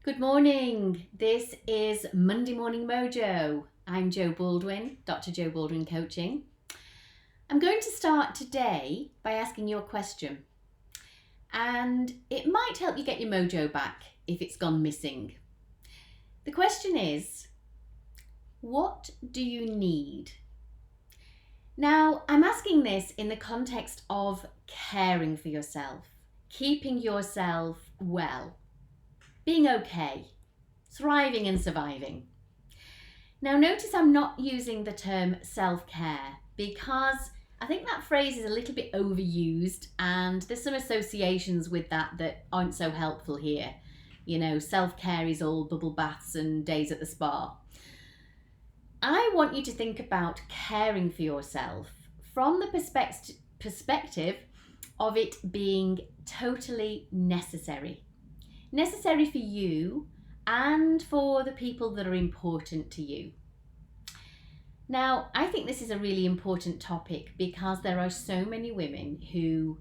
Good morning. This is Monday Morning Mojo. I'm Jo Baldwin, Dr. Jo Baldwin Coaching. I'm going to start today by asking you a question, and it might help you get your mojo back if it's gone missing. The question is, what do you need? Now, I'm asking this in the context of caring for yourself, keeping yourself well, being okay, thriving and surviving. Now, notice I'm not using the term self-care because I think that phrase is a little bit overused and there's some associations with that aren't so helpful here. You know, self-care is all bubble baths and days at the spa. I want you to think about caring for yourself from the perspective of it being totally necessary. Necessary for you and for the people that are important to you. Now, I think this is a really important topic because there are so many women who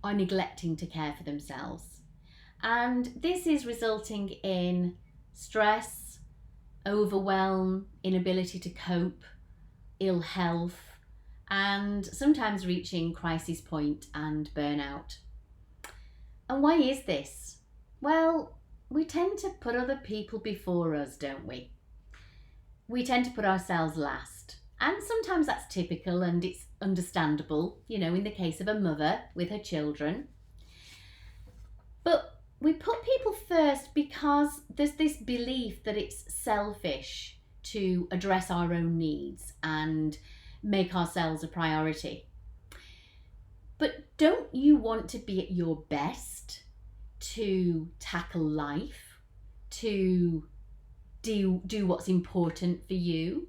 are neglecting to care for themselves. And this is resulting in stress, overwhelm, inability to cope, ill health, and sometimes reaching crisis point and burnout. And why is this? Well, we tend to put other people before us, don't we? We tend to put ourselves last. And sometimes that's typical and it's understandable, in the case of a mother with her children. But we put people first because there's this belief that it's selfish to address our own needs and make ourselves a priority. But don't you want to be at your best, to tackle life, to do what's important for you,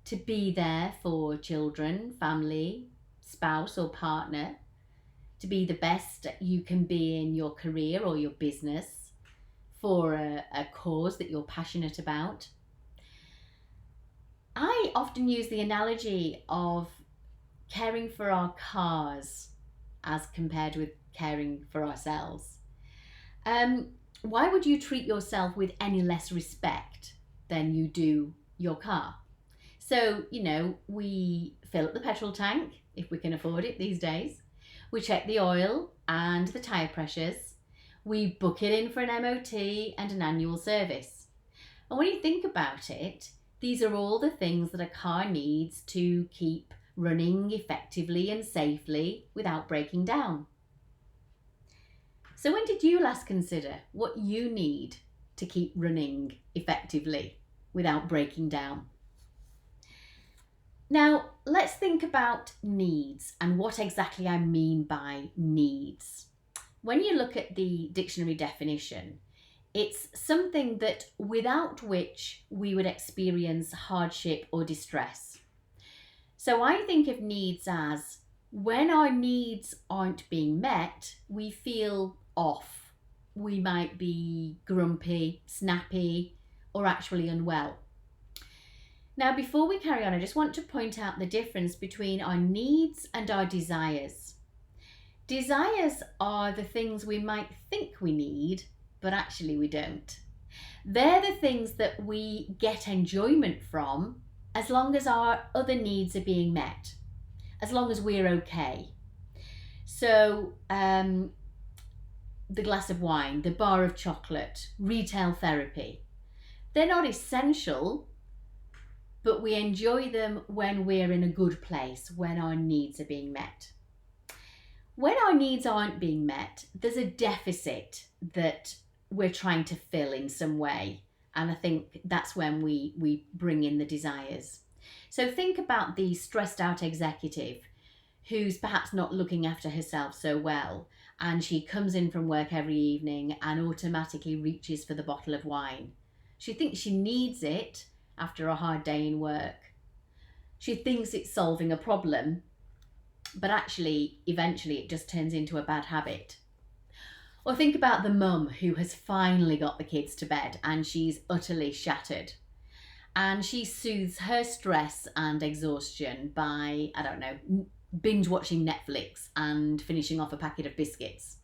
to be there for children, family, spouse or partner, to be the best you can be in your career or your business for a cause that you're passionate about? I often use the analogy of caring for our cars as compared with caring for ourselves. Why would you treat yourself with any less respect than you do your car? So, we fill up the petrol tank, if we can afford it these days. We check the oil and the tyre pressures. We book it in for an MOT and an annual service. And when you think about it, these are all the things that a car needs to keep running effectively and safely without breaking down. So when did you last consider what you need to keep running effectively without breaking down? Now, let's think about needs and what exactly I mean by needs. When you look at the dictionary definition, it's something that without which we would experience hardship or distress. So I think of needs as when our needs aren't being met, we feel off. We might be grumpy, snappy, or actually unwell. Now, before we carry on, I just want to point out the difference between our needs and our desires. Desires are the things we might think we need, but actually we don't. They're the things that we get enjoyment from as long as our other needs are being met, as long as we're okay. So, the glass of wine, the bar of chocolate, retail therapy, they're not essential, but we enjoy them when we're in a good place, when our needs are being met. When our needs aren't being met, there's a deficit that we're trying to fill in some way. And I think that's when we bring in the desires. So think about the stressed out executive who's perhaps not looking after herself so well, and she comes in from work every evening and automatically reaches for the bottle of wine. She thinks she needs it after a hard day in work. She thinks it's solving a problem, but actually, eventually it just turns into a bad habit. Or think about the mum who has finally got the kids to bed and she's utterly shattered. And she soothes her stress and exhaustion by, binge watching Netflix and finishing off a packet of biscuits.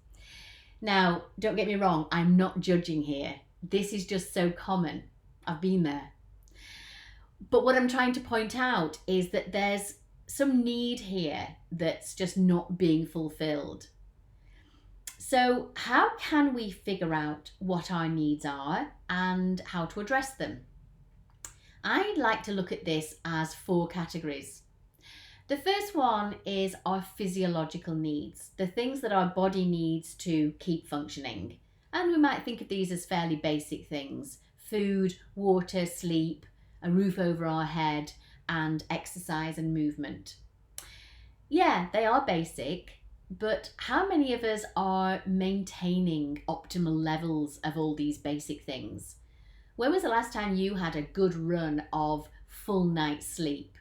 Now, don't get me wrong, I'm not judging here. This is just so common. I've been there. But what I'm trying to point out is that there's some need here that's just not being fulfilled. So how can we figure out what our needs are and how to address them? I'd like to look at this as 4 categories. The first one is our physiological needs, the things that our body needs to keep functioning. And we might think of these as fairly basic things: food, water, sleep, a roof over our head, and exercise and movement. Yeah, they are basic, but how many of us are maintaining optimal levels of all these basic things? When was the last time you had a good run of full night's sleep?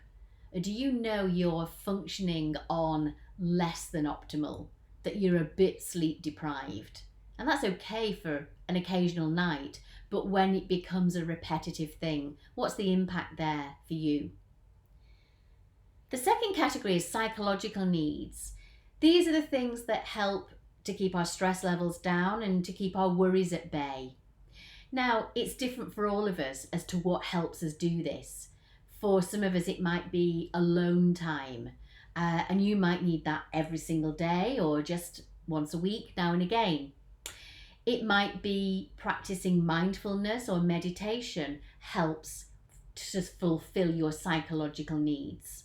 Do you know you're functioning on less than optimal, that you're a bit sleep deprived? And that's okay for an occasional night, but when it becomes a repetitive thing, what's the impact there for you? The second category is psychological needs. These are the things that help to keep our stress levels down and to keep our worries at bay. Now, it's different for all of us as to what helps us do this. For some of us, it might be alone time, and you might need that every single day or just once a week now and again. It might be practicing mindfulness or meditation helps to fulfill your psychological needs.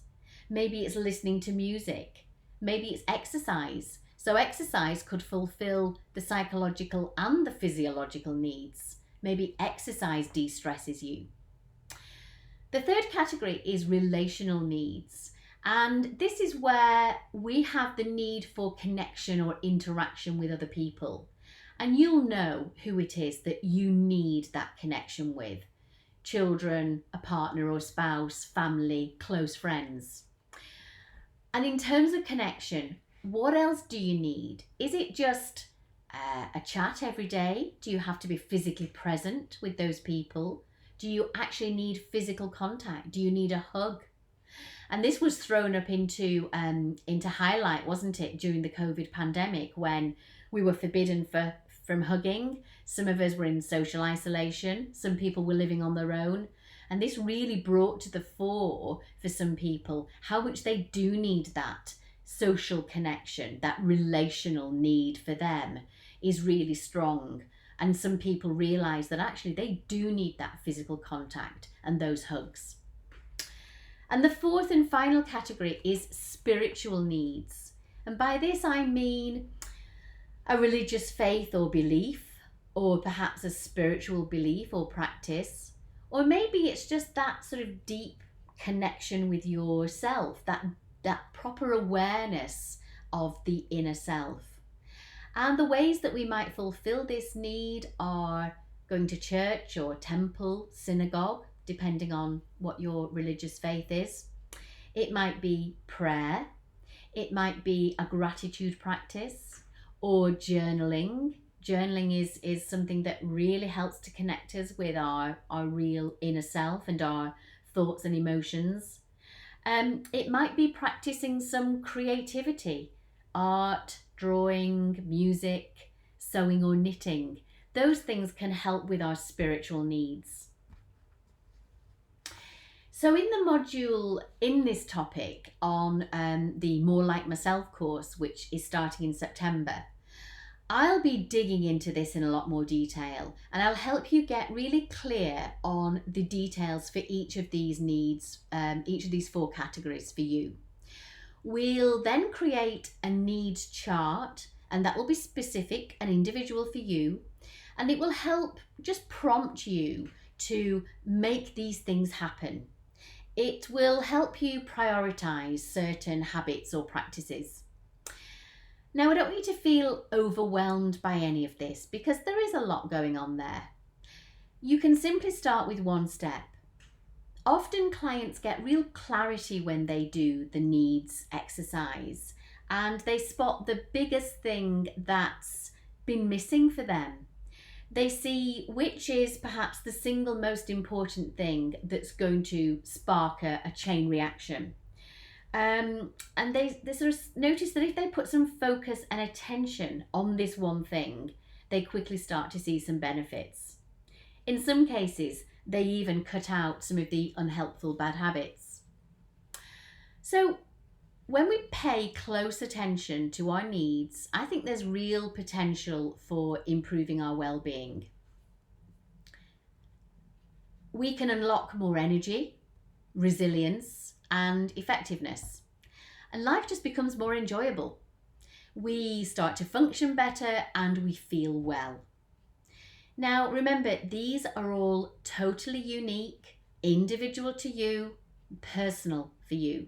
Maybe it's listening to music. Maybe it's exercise. So exercise could fulfill the psychological and the physiological needs. Maybe exercise de-stresses you. The third category is relational needs. And this is where we have the need for connection or interaction with other people. And you'll know who it is that you need that connection with. Children, a partner or spouse, family, close friends. And in terms of connection, what else do you need? Is it just a chat every day? Do you have to be physically present with those people? Do you actually need physical contact? Do you need a hug? And this was thrown up into highlight, wasn't it, during the COVID pandemic, when we were forbidden from hugging. Some of us were in social isolation. Some people were living on their own. And this really brought to the fore for some people how much they do need that social connection, that relational need for them is really strong. And some people realise that actually they do need that physical contact and those hugs. And the fourth and final category is spiritual needs. And by this I mean a religious faith or belief, or perhaps a spiritual belief or practice, or maybe it's just that sort of deep connection with yourself, that proper awareness of the inner self. And the ways that we might fulfill this need are going to church or temple, synagogue, depending on what your religious faith is. It might be prayer. It might be a gratitude practice or journaling. Journaling is something that really helps to connect us with our real inner self and our thoughts and emotions. It might be practicing some creativity, art, drawing, music, sewing or knitting. Those things can help with our spiritual needs. So in the module in this topic on the More Like Myself course, which is starting in September, I'll be digging into this in a lot more detail, and I'll help you get really clear on the details for each of these needs, each of these 4 categories for you. We'll then create a needs chart, and that will be specific and individual for you, and it will help just prompt you to make these things happen. It will help you prioritize certain habits or practices. Now, I don't want you to feel overwhelmed by any of this because there is a lot going on there. You can simply start with one step. Often clients get real clarity when they do the needs exercise and they spot the biggest thing that's been missing for them. They see which is perhaps the single most important thing that's going to spark a chain reaction. And they sort of notice that if they put some focus and attention on this one thing, they quickly start to see some benefits. In some cases, they even cut out some of the unhelpful bad habits. So, when we pay close attention to our needs, I think there's real potential for improving our well-being. We can unlock more energy, resilience, and effectiveness. And life just becomes more enjoyable. We start to function better and we feel well. Now, remember, these are all totally unique, individual to you, personal for you.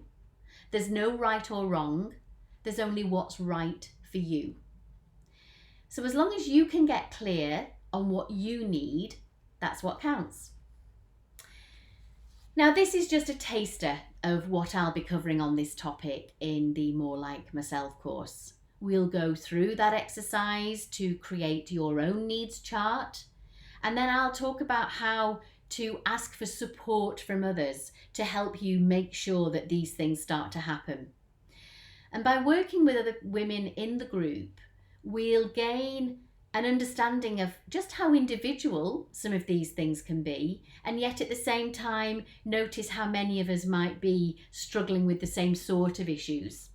There's no right or wrong. There's only what's right for you. So as long as you can get clear on what you need, that's what counts. Now, this is just a taster of what I'll be covering on this topic in the More Like Myself course. We'll go through that exercise to create your own needs chart, and then I'll talk about how to ask for support from others to help you make sure that these things start to happen. And by working with other women in the group, we'll gain an understanding of just how individual some of these things can be, and yet at the same time notice how many of us might be struggling with the same sort of issues.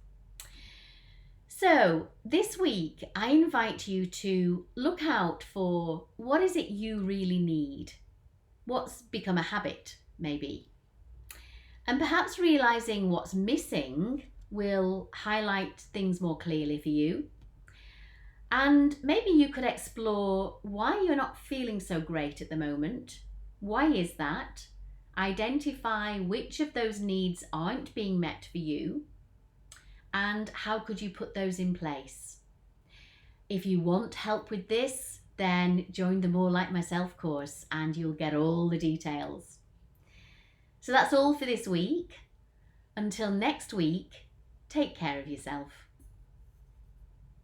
So this week I invite you to look out for what is it you really need, what's become a habit maybe, and perhaps realizing what's missing will highlight things more clearly for you. And maybe you could explore why you're not feeling so great at the moment. Why is that? Identify which of those needs aren't being met for you, and how could you put those in place? If you want help with this, then join the More Like Myself course and you'll get all the details. So that's all for this week. Until next week, take care of yourself.